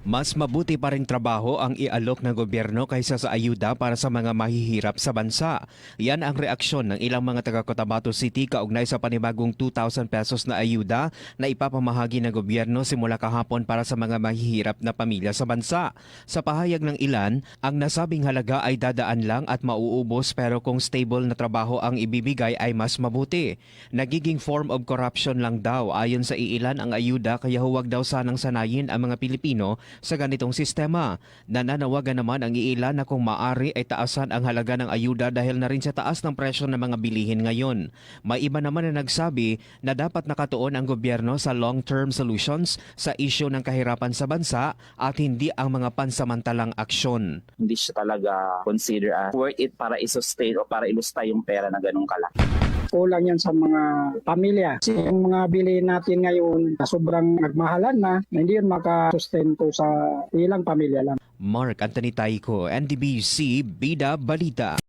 Mas mabuti pa ring trabaho ang ialok ng gobyerno kaysa sa ayuda para sa mga mahihirap sa bansa. Yan ang reaksyon ng ilang mga taga Cotabato City kaugnay sa panibagong 2,000 pesos na ayuda na ipapamahagi ng gobyerno simula kahapon para sa mga mahihirap na pamilya sa bansa. Sa pahayag ng ilan, ang nasabing halaga ay dadaan lang at mauubos pero kung stable na trabaho ang ibibigay ay mas mabuti. Nagiging form of corruption lang daw ayon sa iilan ang ayuda kaya huwag daw sanang sanayin ang mga Pilipino sa ganitong sistema. Nananawagan naman ang iilan na kung maari ay taasan ang halaga ng ayuda dahil na rin sa taas ng presyo ng mga bilihin ngayon. May iba naman na nagsabi na dapat nakatuon ang gobyerno sa long-term solutions sa isyu ng kahirapan sa bansa at hindi ang mga pansamantalang aksyon. Hindi siya talaga consider as worth it para i-sustain o para ilusta yung pera na ganun kalaki. Kulang yan sa mga pamilya. Kasi yung mga bilihin natin ngayon sobrang nagmahalan na hindi yun makasustento sa ilang pamilya lang. Mark Anthony Taico, NDBC Bida Balita.